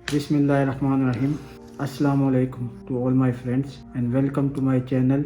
Bismillahirrahmanirrahim. Assalamu alaikum to all my friends and welcome to my channel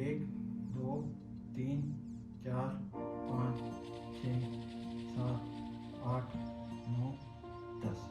1 2 3 4 5 6 7 8 9 10۔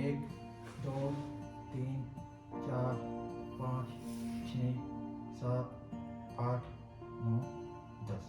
1 2 3 4 5 6 7 8 9 10۔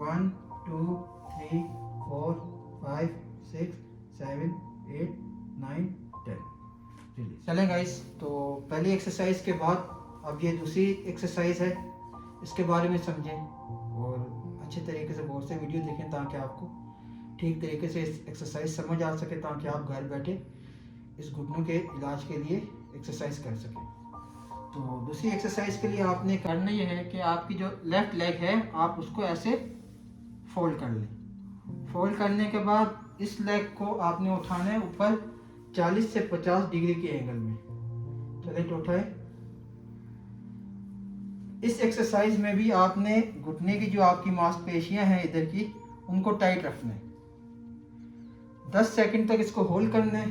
1 2 3 4 5 6 7 8 9 10। चलें guys, तो पहली exercise के बाद अब ये दूसरी एक्सरसाइज है, इसके बारे में समझें और अच्छे तरीके से बहुत से वीडियो देखें ताकि आपको ठीक तरीके से इस एक्सरसाइज समझ आ सके, ताकि आप घर बैठे इस घुटनों के इलाज के लिए एक्सरसाइज कर सकें। तो दूसरी एक्सरसाइज के लिए आपने करना ये है कि आपकी जो लेफ़्ट लेग है आप उसको ऐसे फोल्ड कर लें। फोल्ड करने के बाद इस लेग को आपने उठाना है ऊपर 40 से 50 डिग्री के एंगल में। चलिए तो उठाएं। इस एक्सरसाइज में भी आपने घुटने की जो आपकी मांसपेशियां हैं इधर की, उनको टाइट रखना है। 10 सेकंड तक इसको होल्ड करना है।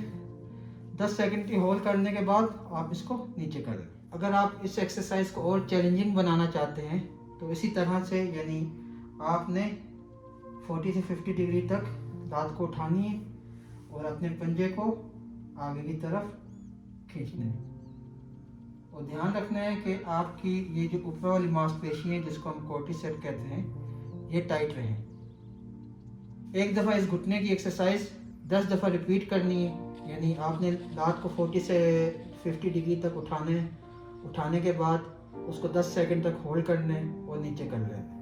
10 सेकंड की होल्ड करने के बाद आप इसको नीचे कर लें। अगर आप इस एक्सरसाइज को और चैलेंजिंग बनाना चाहते हैं तो इसी तरह से, यानी आपने 40 से 50 डिग्री तक लात को उठानी है और अपने पंजे को आगे की तरफ खींचना है। और ध्यान रखना है कि आपकी ये जो ऊपर वाली मांसपेशी है जिसको हम कोर्टिसेप्स कहते हैं, ये टाइट रहे। एक दफ़ा इस घुटने की एक्सरसाइज 10 दफ़ा रिपीट करनी है, यानी आपने लात को 40 से 50 डिग्री तक उठाना है। उठाने के बाद उसको 10 सेकंड तक होल्ड करना है और नीचे कर लेना है।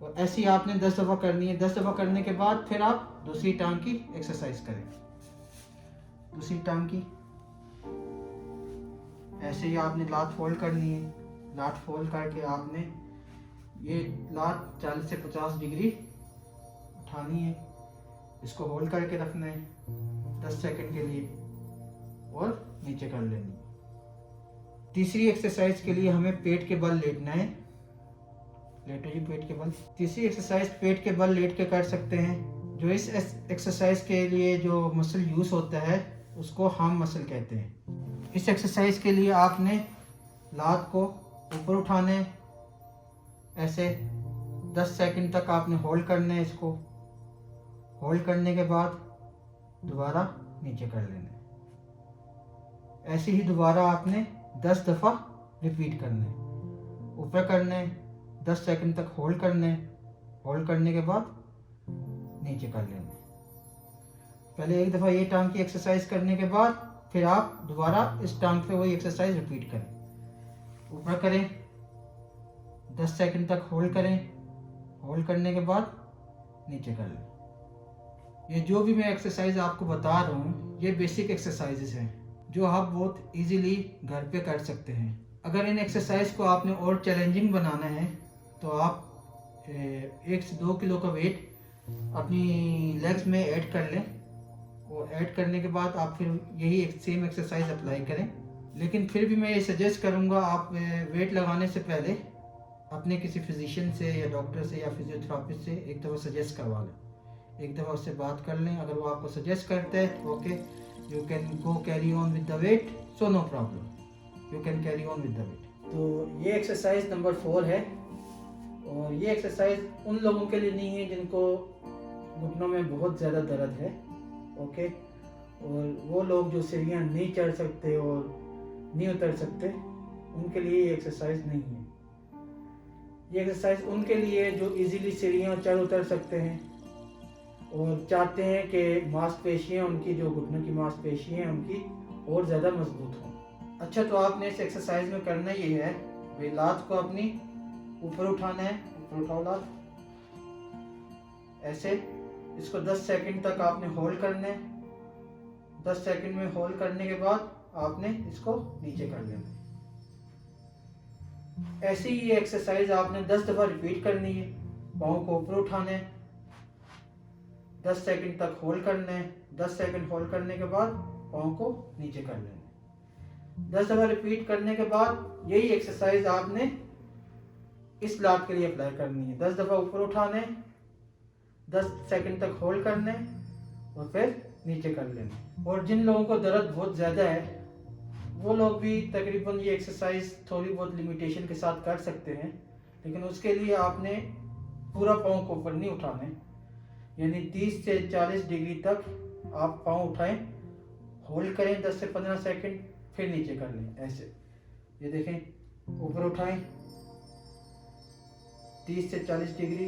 और ऐसी आपने 10 दफ़ा करनी है। 10 दफ़ा करने के बाद फिर आप दूसरी टांग की एक्सरसाइज करें। दूसरी टांग की ऐसे ही आपने लात फोल्ड करनी है। लात फोल्ड करके आपने ये लात 40 से 50 डिग्री उठानी है, इसको होल्ड करके रखना है 10 सेकंड के लिए और नीचे कर लेनी है। तीसरी एक्सरसाइज के लिए हमें पेट के बल लेटना है। लेटो जी पेट के बल। तीसरी एक्सरसाइज पेट के बल लेट के कर सकते हैं। जो इस एक्सरसाइज के लिए जो मसल यूज होता है उसको हार्म मसल कहते हैं। इस एक्सरसाइज के लिए आपने लात को ऊपर उठाना है, ऐसे 10 सेकंड तक आपने होल्ड करना है। इसको होल्ड करने के बाद दोबारा नीचे कर लेना है। ऐसे ही दोबारा आपने 10 दफ़ा रिपीट करना है। ऊपर करना है, 10 सेकंड तक होल्ड करना है। होल्ड करने के बाद नीचे कर लेना है। पहले एक दफ़ा ये टांग की एक्सरसाइज करने के बाद फिर आप दोबारा इस टांग पे वही एक्सरसाइज रिपीट करें। ऊपर करें, 10 सेकंड तक होल्ड करें। होल्ड करने के बाद नीचे कर लें। ये जो भी मैं एक्सरसाइज आपको बता रहा हूँ ये बेसिक एक्सरसाइजेस हैं जो आप बहुत इजीली घर पे कर सकते हैं। अगर इन एक्सरसाइज को आपने और चैलेंजिंग बनाना है तो आप 1 से 2 किलो का वेट अपनी लेग्स में ऐड कर लें और ऐड करने के बाद आप फिर यही सेम एक्सरसाइज अप्लाई करें। लेकिन फिर भी मैं ये सजेस्ट करूँगा आप वेट लगाने से पहले अपने किसी फिजिशियन से या डॉक्टर से या फिजियोथेरापिस्ट से एक दफ़ा सजेस्ट करवा लें। एक दफ़ा उससे बात कर लें। अगर वो आपको सजेस्ट करते हैं तो okay, you can go carry on with the weight, so no problem, you can carry on with the weight. तो ये एक्सरसाइज नंबर 4 है और ये एक्सरसाइज उन लोगों के लिए नहीं है जिनको घुटनों में बहुत ज़्यादा दर्द है, ओके। और वो लोग जो सीढ़ियाँ नहीं चढ़ सकते और नहीं उतर सकते, उनके लिए ये एक्सरसाइज नहीं है। ये एक्सरसाइज उनके लिए जो इजीली सीढ़ियाँ चढ़ उतर सकते हैं और चाहते हैं कि मांसपेशियाँ उनकी, जो घुटनों की मांसपेशियाँ हैं उनकी और ज़्यादा मजबूत हों। अच्छा, तो आपने इस एक्सरसाइज में करना ये है, भाई लात को अपनी ऊपर उठाना है। ऊपर उठाओ लात, ऐसे इसको 10 सेकंड तक आपने होल्ड करना है। 10 सेकंड में होल्ड करने के बाद आपने इसको नीचे कर लेना है। ऐसे ही ये एक्सरसाइज आपने 10 दफ़ा रिपीट करनी है। पाँव को ऊपर उठाना है, 10 सेकंड तक होल्ड करना है। 10 सेकंड होल्ड करने के बाद पाँव को नीचे कर लेना है। 10 दफ़ा रिपीट करने के बाद यही एक्सरसाइज आपने इस लात के लिए अप्लाई करनी है। 10 दफ़ा ऊपर उठाना है, 10 सेकंड तक होल्ड करना है और फिर नीचे कर लेना। और जिन लोगों को दर्द बहुत ज़्यादा है वो लोग भी तकरीबन ये एक्सरसाइज थोड़ी बहुत लिमिटेशन के साथ कर सकते हैं, लेकिन उसके लिए आपने पूरा पाँव को ऊपर नहीं उठाना है, यानी 30 से 40 डिग्री तक आप पाँव उठाएं, होल्ड करें 10 से 15 सेकंड, फिर नीचे कर लें। ऐसे ये देखें, ऊपर उठाएं 30 से 40 डिग्री,